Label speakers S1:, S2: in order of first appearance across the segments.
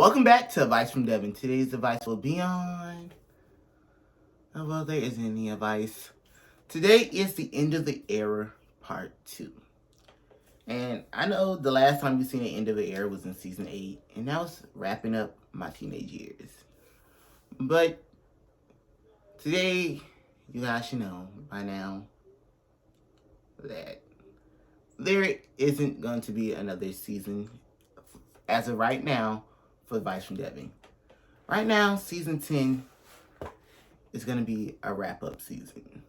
S1: Welcome back to Advice from Devan. Today's advice will be on... Oh, well, there isn't any advice. Today is the end of the era, part 2. And I know the last time you seen the end of the era was in season 8, and that was wrapping up my teenage years. But today, you guys should know by now that there isn't going to be another season as of right now for Advice from Devan. Right now, season 10 is going to be a wrap-up season.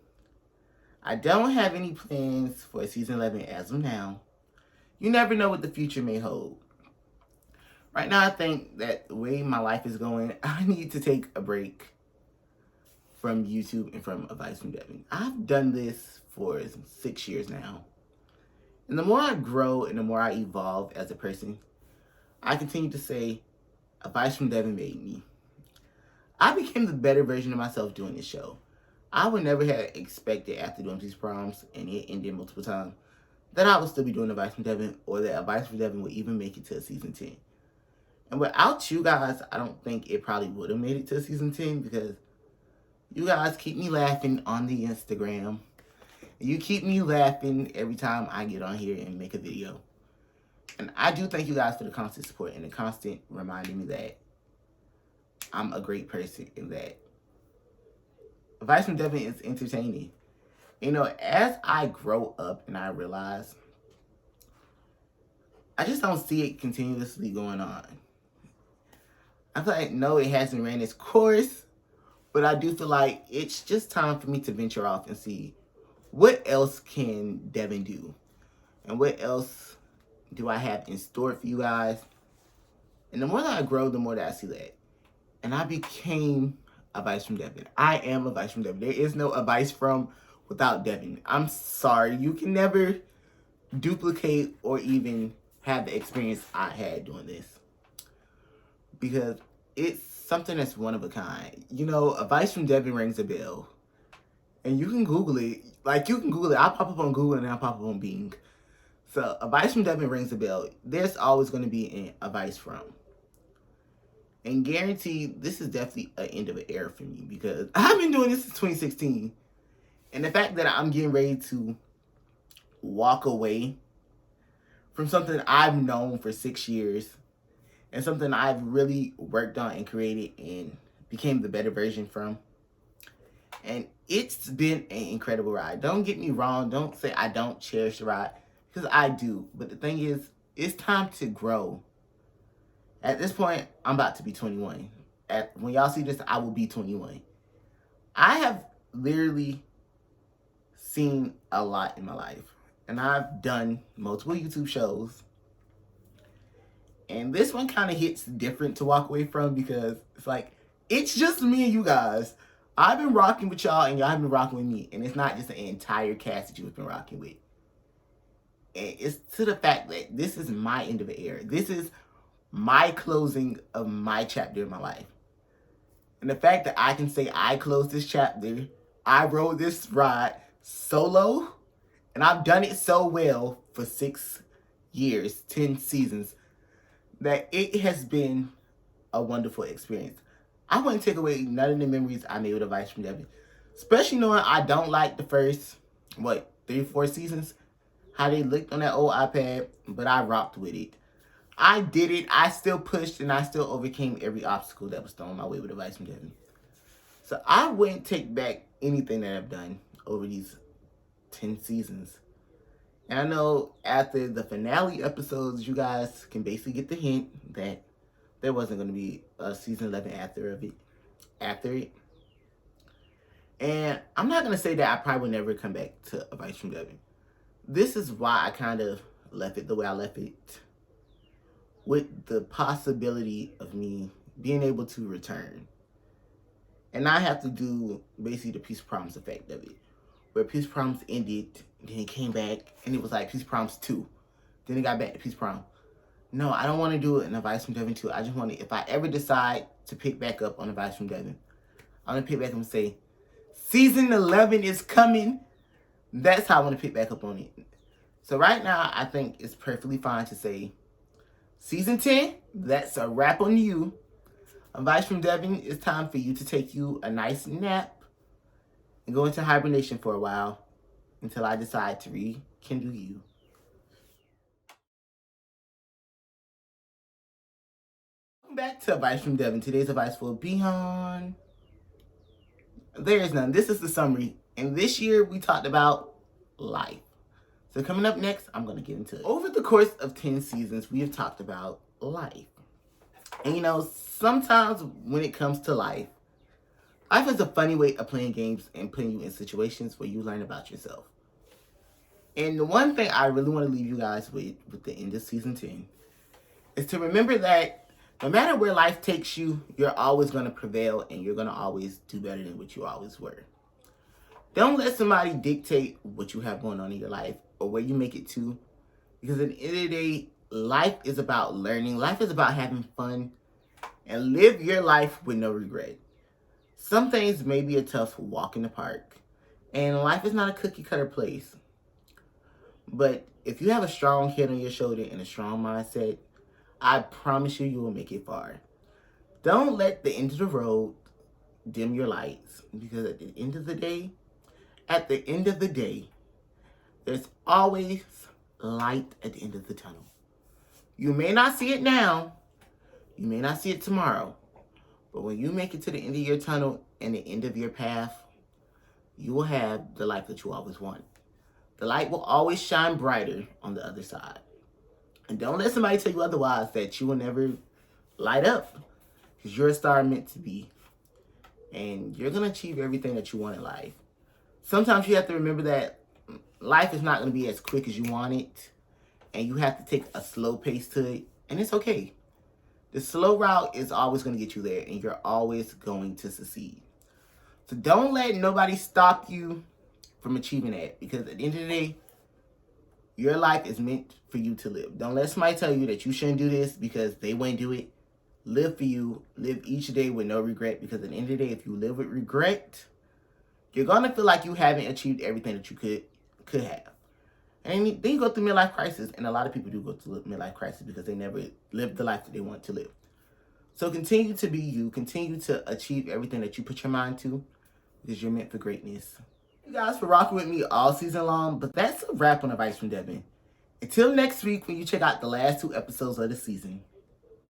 S1: I don't have any plans for season 11 as of now. You never know what the future may hold. Right now, I think that the way my life is going, I need to take a break from YouTube and from Advice from Devan. I've done this for 6 years now. And the more I grow and the more I evolve as a person, I continue to say, Advice from Devan made me. I became the better version of myself doing this show. I would never have expected after doing these proms, and it ended multiple times, that I would still be doing Advice from Devan, or that Advice from Devan would even make it to season 10. And without you guys, I don't think it probably would have made it to season 10, because you guys keep me laughing on the Instagram. You keep me laughing every time I get on here and make a video. And I do thank you guys for the constant support and the constant reminding me that I'm a great person and that Advice from Devan is entertaining. You know, as I grow up and I realize, I just don't see it continuously going on. I feel like, no, it hasn't ran its course, but I do feel like it's just time for me to venture off and see what else can Devan do? And what else do I have in store for you guys? And the more that I grow, the more that I see that. And I became Advice from Devan. I am Advice from Devan. There is no advice from without Devan. I'm sorry. You can never duplicate or even have the experience I had doing this. Because it's something that's one of a kind. You know, Advice from Devan rings a bell. And you can Google it. Like, you can Google it. I'll pop up on Google and I'll pop up on Bing. So, Advice from Devan rings a bell. There's always going to be an advice from. And guaranteed, this is definitely an end of an era for me. Because I've been doing this since 2016. And the fact that I'm getting ready to walk away from something I've known for 6 years. And something I've really worked on and created and became the better version from. And it's been an incredible ride. Don't get me wrong. Don't say I don't cherish the ride. Because I do. But the thing is, it's time to grow. At this point, I'm about to be 21. When y'all see this, I will be 21. I have literally seen a lot in my life. And I've done multiple YouTube shows. And this one kind of hits different to walk away from because it's like, it's just me and you guys. I've been rocking with y'all and y'all have been rocking with me. And it's not just the entire cast that you've been rocking with. And it's to the fact that this is my end of the era. This is my closing of my chapter in my life. And the fact that I can say I closed this chapter, I rode this ride solo, and I've done it so well for 6 years, 10 seasons, that it has been a wonderful experience. I wouldn't take away none of the memories I made with Advice from Devan. Especially knowing I don't like the first, 3 or 4 seasons. How they looked on that old iPad, but I rocked with it. I did it. I still pushed and I still overcame every obstacle that was thrown my way with Advice from Devan. So I wouldn't take back anything that I've done over these 10 seasons. And I know after the finale episodes, you guys can basically get the hint that there wasn't going to be a season 11 after it. And I'm not going to say that I probably will never come back to Advice from Devan. This is why I kind of left it the way I left it. With the possibility of me being able to return. And I have to do basically the Peace Promise effect of it. Where Peace Promise ended, then it came back, and it was like Peace Promise 2. Then it got back to Peace Promise. No, I don't want to do it in Advice from Devan 2. I just want to, if I ever decide to pick back up on Advice from Devan, I'm going to pick back up and say, Season 11 is coming. That's how I want to pick back up on it. So right now, I think it's perfectly fine to say Season 10, that's a wrap on you. Advice from Devan, it's time for you to take you a nice nap and go into hibernation for a while until I decide to rekindle you. Welcome back to Advice from Devan. Today's advice will be on There Is None. This is the summary. And this year we talked about life. So coming up next, I'm going to get into it. Over the course of 10 seasons, we have talked about life. And sometimes when it comes to life is a funny way of playing games and putting you in situations where you learn about yourself. And the one thing I really want to leave you guys with the end of season 10 is to remember that no matter where life takes you, you're always going to prevail and you're going to always do better than what you always were. Don't let somebody dictate what you have going on in your life or where you make it to. Because at the end of the day, life is about learning. Life is about having fun. And live your life with no regret. Some things may be a tough walk in the park. And life is not a cookie cutter place. But if you have a strong head on your shoulder and a strong mindset, I promise you, you will make it far. Don't let the end of the road dim your lights. Because at the end of the day, there's always light at the end of the tunnel. You may not see it now. You may not see it tomorrow. But when you make it to the end of your tunnel and the end of your path, you will have the life that you always want. The light will always shine brighter on the other side. And don't let somebody tell you otherwise, that you will never light up. Because you're a star meant to be. And you're going to achieve everything that you want in life. Sometimes you have to remember that life is not going to be as quick as you want it. And you have to take a slow pace to it. And it's okay. The slow route is always going to get you there. And you're always going to succeed. So don't let nobody stop you from achieving that. Because at the end of the day, your life is meant for you to live. Don't let somebody tell you that you shouldn't do this because they won't do it. Live for you. Live each day with no regret. Because at the end of the day, if you live with regret, you're going to feel like you haven't achieved everything that you could have. And then you go through midlife crisis. And a lot of people do go through midlife crisis because they never lived the life that they want to live. So continue to be you. Continue to achieve everything that you put your mind to. Because you're meant for greatness. Thank you guys for rocking with me all season long. But that's a wrap on Advice from Devan. Until next week when you check out the last 2 episodes of the season.